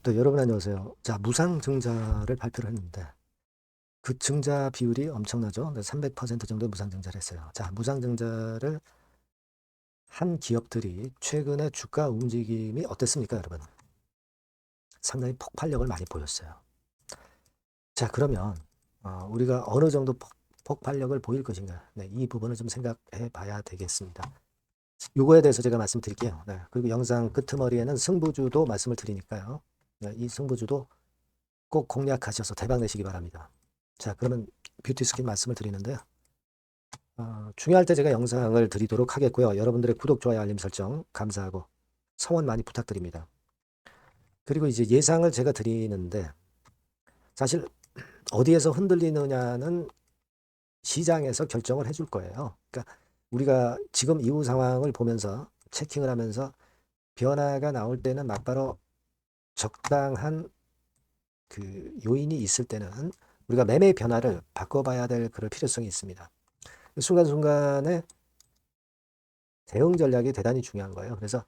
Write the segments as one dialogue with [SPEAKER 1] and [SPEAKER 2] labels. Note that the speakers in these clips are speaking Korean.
[SPEAKER 1] 네, 여러분 안녕하세요. 자, 무상증자를 발표를 했는데 그 증자 비율이 엄청나죠. 300% 정도 무상증자를 했어요. 자, 무상증자를 한 기업들이 최근에 주가 움직임이 어땠습니까, 여러분? 상당히 폭발력을 많이 보였어요. 자, 그러면 우리가 어느 정도 폭발력을 보일 것인가? 네, 이 부분을 좀 생각해 봐야 되겠습니다. 요거에 대해서 제가 말씀드릴게요. 네, 그리고 영상 끄트머리에는 승부주도 말씀을 드리니까요. 네, 이 승부주도 꼭 공략하셔서 대박 내시기 바랍니다. 자, 그러면 뷰티 스킨 말씀을 드리는데요. 중요할 때 제가 영상을 드리도록 하겠고요. 여러분들의 구독, 좋아요, 알림 설정 감사하고 성원 많이 부탁드립니다. 그리고 이제 예상을 제가 드리는데 사실 어디에서 흔들리느냐는 시장에서 결정을 해줄 거예요. 그러니까 우리가 지금 이후 상황을 보면서 체킹을 하면서 변화가 나올 때는 막바로 적당한 그 요인이 있을 때는 우리가 매매 변화를 바꿔봐야 될 그럴 필요성이 있습니다. 순간순간에 대응 전략이 대단히 중요한 거예요. 그래서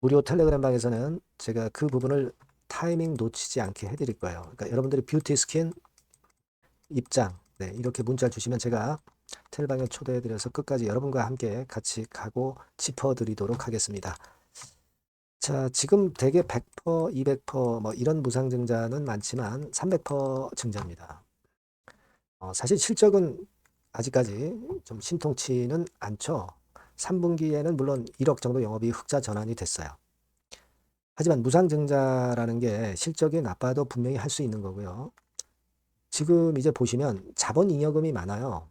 [SPEAKER 1] 무료 텔레그램 방에서는 제가 그 부분을 타이밍 놓치지 않게 해드릴 거예요. 그러니까 여러분들이 뷰티 스킨 입장, 네, 이렇게 문자 주시면 제가 텔방에 초대해드려서 끝까지 여러분과 함께 같이 가고 짚어드리도록 하겠습니다. 자, 지금 대개 100%, 200%뭐 이런 무상증자는 많지만 300% 증자입니다. 사실 실적은 아직까지 좀 신통치는 않죠. 3분기에는 물론 1억 정도 영업이 흑자 전환이 됐어요. 하지만 무상증자라는 게 실적이 나빠도 분명히 할 수 있는 거고요. 지금 이제 보시면 자본잉여금이 많아요.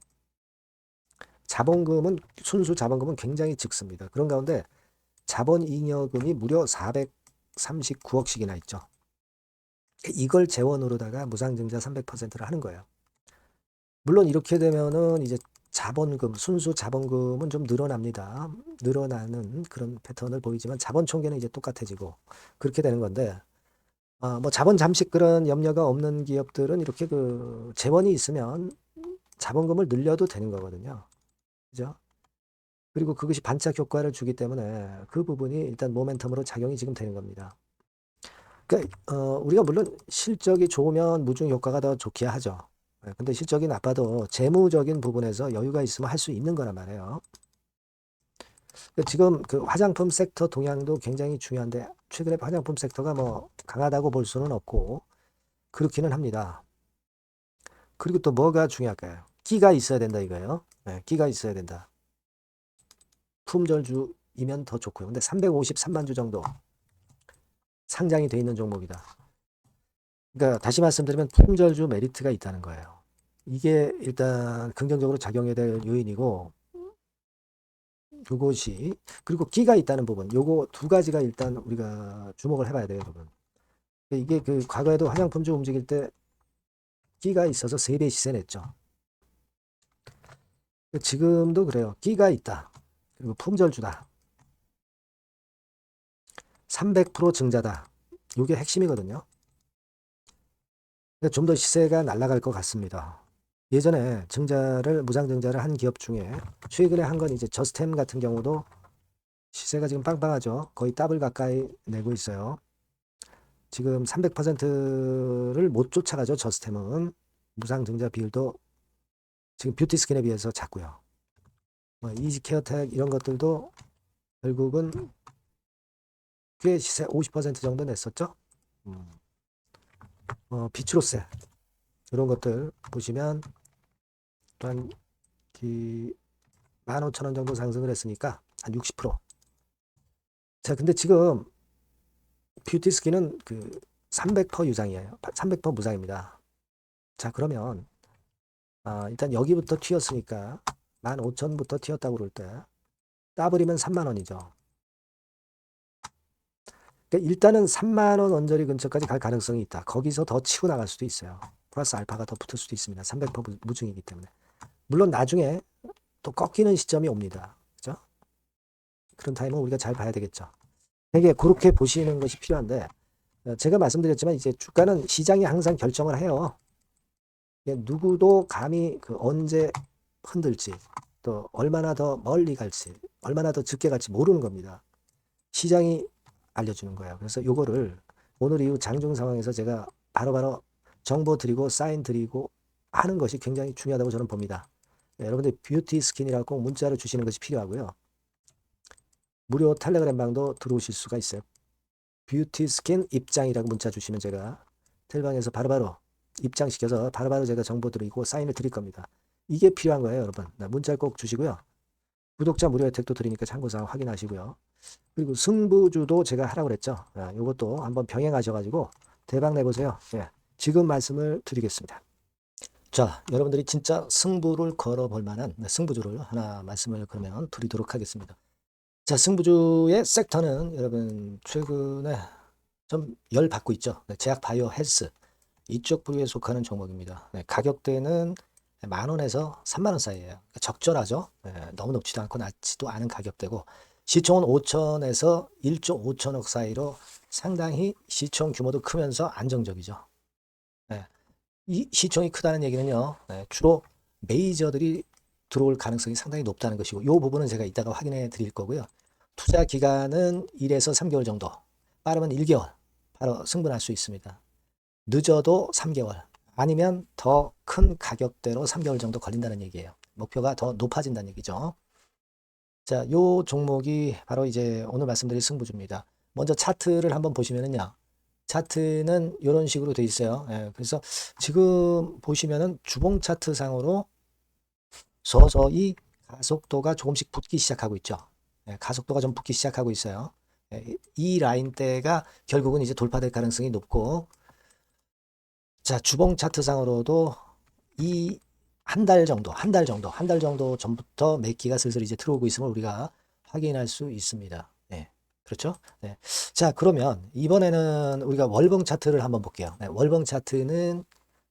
[SPEAKER 1] 순수 자본금은 굉장히 적습니다. 그런 가운데 자본잉여금이 무려 439억씩이나 있죠. 이걸 재원으로다가 무상증자 300%를 하는 거예요. 물론 이렇게 되면은 이제 순수 자본금은 좀 늘어납니다. 늘어나는 그런 패턴을 보이지만 자본 총계는 이제 똑같아지고 그렇게 되는 건데, 뭐 자본 잠식 그런 염려가 없는 기업들은 이렇게 그 재원이 있으면 자본금을 늘려도 되는 거거든요. 그죠? 그리고 그것이 반짝 효과를 주기 때문에 그 부분이 일단 모멘텀으로 작용이 지금 되는 겁니다. 그러니까 우리가 물론 실적이 좋으면 무중 효과가 더 좋기야 하죠. 근데 실적이 나빠도 재무적인 부분에서 여유가 있으면 할 수 있는 거란 말이에요. 지금 그 화장품 섹터 동향도 굉장히 중요한데 최근에 화장품 섹터가 뭐 강하다고 볼 수는 없고 그렇기는 합니다. 그리고 또 뭐가 중요할까요? 끼가 있어야 된다 이거예요. 네, 끼가 있어야 된다. 품절주이면 더 좋고요. 근데 353만 주 정도 상장이 돼 있는 종목이다. 그러니까 다시 말씀드리면 품절주 메리트가 있다는 거예요. 이게 일단 긍정적으로 작용해야 될 요인이고 요것이 그리고 끼가 있다는 부분 요거 두 가지가 일단 우리가 주목을 해봐야 돼요, 여러분. 이게 그 과거에도 화장품주 움직일 때 끼가 있어서 3배 시세 냈죠. 지금도 그래요. 끼가 있다. 그리고 품절주다. 300% 증자다. 이게 핵심이거든요. 근데 좀 더 시세가 날아갈 것 같습니다. 예전에 무상증자를 한 기업 중에 최근에 한 건 이제 저스템 같은 경우도 시세가 지금 빵빵하죠. 거의 더블 가까이 내고 있어요. 지금 300%를 못 쫓아가죠. 저스템은. 무상증자 비율도 지금 뷰티스킨에 비해서 작고요. 뭐 이지케어텍 이런 것들도 결국은 꽤 시세 50% 정도 냈었죠. 비추로세 이런 것들 보시면 또한 15,000원 정도 상승을 했으니까 한 60%. 자, 근데 지금 뷰티스킨은 그 300% 유상이에요. 300% 무상입니다. 자, 그러면 일단 여기부터 튀었으니까 15,000부터 튀었다고 그럴 때 따블이면 3만 원이죠. 그러니까 일단은 3만 원 언저리 근처까지 갈 가능성이 있다. 거기서 더 치고 나갈 수도 있어요. 플러스 알파가 더 붙을 수도 있습니다. 300% 무중이기 때문에. 물론 나중에 또 꺾이는 시점이 옵니다. 그죠? 그런 타임은 우리가 잘 봐야 되겠죠. 되게 그렇게 보시는 것이 필요한데 제가 말씀드렸지만 이제 주가는 시장이 항상 결정을 해요. 누구도 감히 그 언제 흔들지 또 얼마나 더 멀리 갈지 얼마나 더 적게 갈지 모르는 겁니다. 시장이 알려주는 거예요. 그래서 요거를 오늘 이후 장중 상황에서 제가 바로바로 정보 드리고 사인 드리고 하는 것이 굉장히 중요하다고 저는 봅니다. 네, 여러분들 뷰티 스킨이라고 꼭 문자로 주시는 것이 필요하고요. 무료 텔레그램 방도 들어오실 수가 있어요. 뷰티 스킨 입장이라고 문자 주시면 제가 텔방에서 바로바로 입장시켜서 바로바로 제가 정보 드리고 사인을 드릴 겁니다. 이게 필요한 거예요, 여러분. 문자를 꼭 주시고요. 구독자 무료 혜택도 드리니까 참고사항 확인하시고요. 그리고 승부주도 제가 하라고 그랬죠. 이것도 한번 병행하셔가지고 대박 내보세요. 예, 지금 말씀을 드리겠습니다. 자, 여러분들이 진짜 승부를 걸어볼 만한 승부주를 하나 말씀을 그러면 드리도록 하겠습니다. 자, 승부주의 섹터는 여러분 최근에 좀 열 받고 있죠. 제약 바이오 헬스 이쪽 부류에 속하는 종목입니다. 가격대는 10,000원에서 30,000원 사이에요. 그러니까 적절하죠. 너무 높지도 않고 낮지도 않은 가격대고 시총은 5천에서 1조 5천억 사이로 상당히 시총 규모도 크면서 안정적이죠. 이 시총이 크다는 얘기는요. 주로 메이저들이 들어올 가능성이 상당히 높다는 것이고 이 부분은 제가 이따가 확인해 드릴 거고요. 투자 기간은 1에서 3개월 정도, 빠르면 1개월 바로 승분할 수 있습니다. 늦어도 3개월 아니면 더 큰 가격대로 3개월 정도 걸린다는 얘기예요. 목표가 더 높아진다는 얘기죠. 자, 요 종목이 바로 이제 오늘 말씀드릴 승부주입니다. 먼저 차트를 한번 보시면은요. 차트는 이런 식으로 돼 있어요. 그래서 지금 보시면은 주봉 차트 상으로 서서히 가속도가 조금씩 붙기 시작하고 있죠. 가속도가 좀 붙기 시작하고 있어요. 이 라인대가 결국은 이제 돌파될 가능성이 높고, 자, 주봉 차트 상으로도 이 한 달 정도 전부터 매기가 슬슬 이제 들어오고 있음을 우리가 확인할 수 있습니다. 그렇죠? 자, 그러면 이번에는 우리가 월봉 차트를 한번 볼게요. 월봉 차트는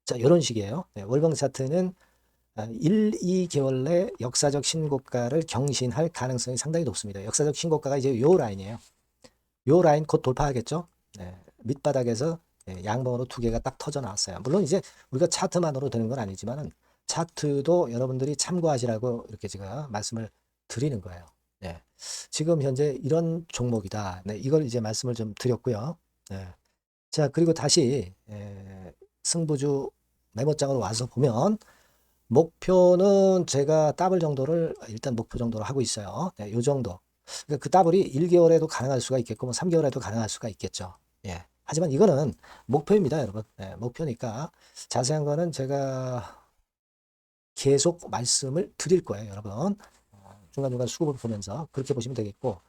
[SPEAKER 1] 자, 이런 식이에요. 월봉 차트는 1, 2개월 내 역사적 신고가를 경신할 가능성이 상당히 높습니다. 역사적 신고가가 이제 요 라인이에요. 요 라인 곧 돌파하겠죠? 밑바닥에서 양봉으로 두 개가 딱 터져 나왔어요. 물론 이제 우리가 차트만으로 되는 건 아니지만은 차트도 여러분들이 참고하시라고 이렇게 제가 말씀을 드리는 거예요. 지금 현재 이런 종목이다. 이걸 이제 말씀을 좀 드렸고요. 자, 그리고 다시 승부주 메모장으로 와서 보면 목표는 제가 더블 정도를 일단 목표 정도로 하고 있어요. 요 정도. 그러니까 그 더블이 1개월에도 가능할 수가 있겠고 뭐 3개월에도 가능할 수가 있겠죠. 하지만 이거는 목표입니다, 여러분. 목표니까 자세한 거는 제가 계속 말씀을 드릴 거예요, 여러분. 중간중간 수급을 보면서 그렇게 보시면 되겠고,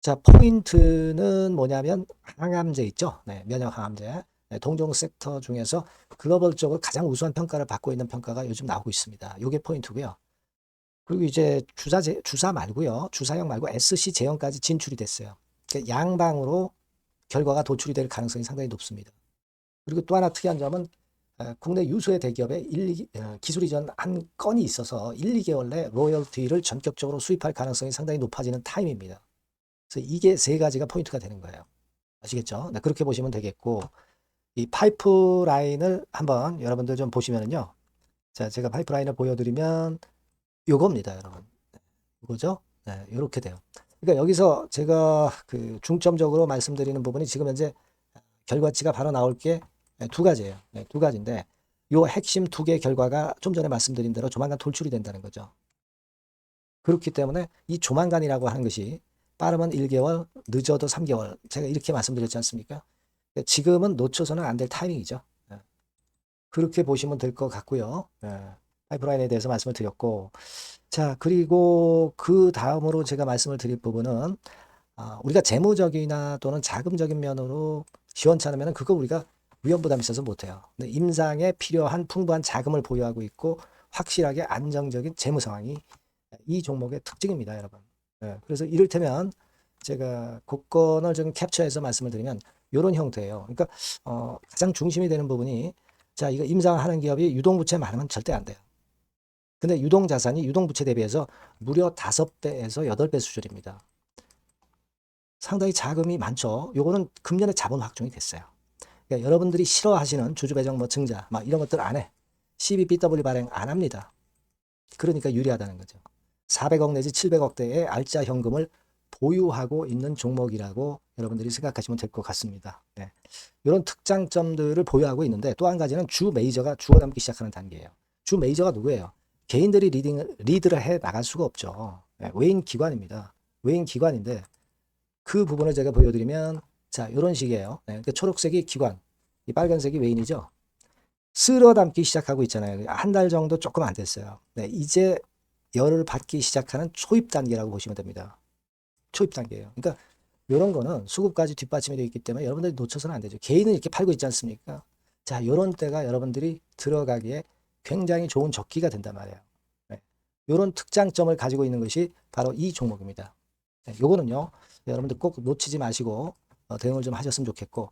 [SPEAKER 1] 자, 포인트는 뭐냐면 항암제 있죠. 면역 항암제. 동종 섹터 중에서 글로벌적으로 가장 우수한 평가를 받고 있는 평가가 요즘 나오고 있습니다. 이게 포인트고요. 그리고 이제 주사 말고요. 주사형 말고 SC 제형까지 진출이 됐어요. 그러니까 양방으로 결과가 도출이 될 가능성이 상당히 높습니다. 그리고 또 하나 특이한 점은 국내 유수의 대기업에 기술 이전 한 건이 있어서 1, 2개월 내 로열티를 전격적으로 수입할 가능성이 상당히 높아지는 타임입니다. 그래서 이게 세 가지가 포인트가 되는 거예요. 아시겠죠? 그렇게 보시면 되겠고, 이 파이프라인을 한번 여러분들 좀 보시면은요. 자, 제가 파이프라인을 보여드리면 요겁니다, 여러분. 이거죠? 이렇게 돼요. 그러니까 여기서 제가 그 중점적으로 말씀드리는 부분이 지금 현재 결과치가 바로 나올 게 두 가지예요. 두 가지인데 요 핵심 두 개 결과가 좀 전에 말씀드린 대로 조만간 돌출이 된다는 거죠. 그렇기 때문에 이 조만간이라고 하는 것이 빠르면 1개월, 늦어도 3개월. 제가 이렇게 말씀드렸지 않습니까? 지금은 놓쳐서는 안 될 타이밍이죠. 그렇게 보시면 될 것 같고요. 파이프라인에 대해서 말씀을 드렸고, 자, 그리고 그 다음으로 제가 말씀을 드릴 부분은 우리가 재무적이나 또는 자금적인 면으로 시원찮으면 그거 우리가 위험 부담이 있어서 못해요. 근데 임상에 필요한 풍부한 자금을 보유하고 있고 확실하게 안정적인 재무 상황이 이 종목의 특징입니다, 여러분. 그래서 이를테면 제가 곡선을 좀 캡처해서 말씀을 드리면 이런 형태예요. 그러니까 가장 중심이 되는 부분이 자, 이거 임상하는 기업이 유동부채 많으면 절대 안 돼요. 근데 유동자산이 유동부채 대비해서 무려 5배에서 8배 수준입니다. 상당히 자금이 많죠. 요거는 금년에 자본 확정이 됐어요. 그러니까 여러분들이 싫어하시는 주주배정 뭐 증자 막 이런 것들 안 해. CBBW 발행 안 합니다. 그러니까 유리하다는 거죠. 400억 내지 700억대의 알짜 현금을 보유하고 있는 종목이라고 여러분들이 생각하시면 될 것 같습니다. 네. 이런 특장점들을 보유하고 있는데 또 한 가지는 주 메이저가 죽어남기 시작하는 단계예요. 주 메이저가 누구예요? 개인들이 리드를 해 나갈 수가 없죠. 네. 외인 기관입니다. 외인 기관인데 그 부분을 제가 보여드리면 자 이런 식이에요. 네. 그러니까 초록색이 기관, 이 빨간색이 외인이죠. 쓸어 담기 시작하고 있잖아요. 한 달 정도 조금 안 됐어요. 네. 이제 열을 받기 시작하는 초입 단계라고 보시면 됩니다. 초입 단계예요. 그러니까 이런 거는 수급까지 뒷받침이 되어 있기 때문에 여러분들이 놓쳐서는 안 되죠. 개인은 이렇게 팔고 있지 않습니까? 자, 이런 때가 여러분들이 들어가기에 굉장히 좋은 적기가 된단 말이에요. 네. 이런 특장점을 가지고 있는 것이 바로 이 종목입니다. 네, 요거는요, 여러분들 꼭 놓치지 마시고 대응을 좀 하셨으면 좋겠고,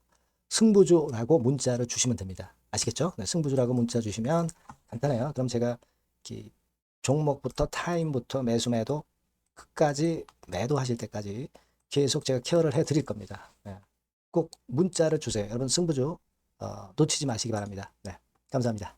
[SPEAKER 1] 승부주라고 문자를 주시면 됩니다. 아시겠죠? 네, 승부주라고 문자 주시면 간단해요. 그럼 제가 이렇게 종목부터 타임부터 매수 매도 끝까지 매도하실 때까지 계속 제가 케어를 해 드릴 겁니다. 네. 꼭 문자를 주세요. 여러분 승부주 놓치지 마시기 바랍니다. 네. 감사합니다.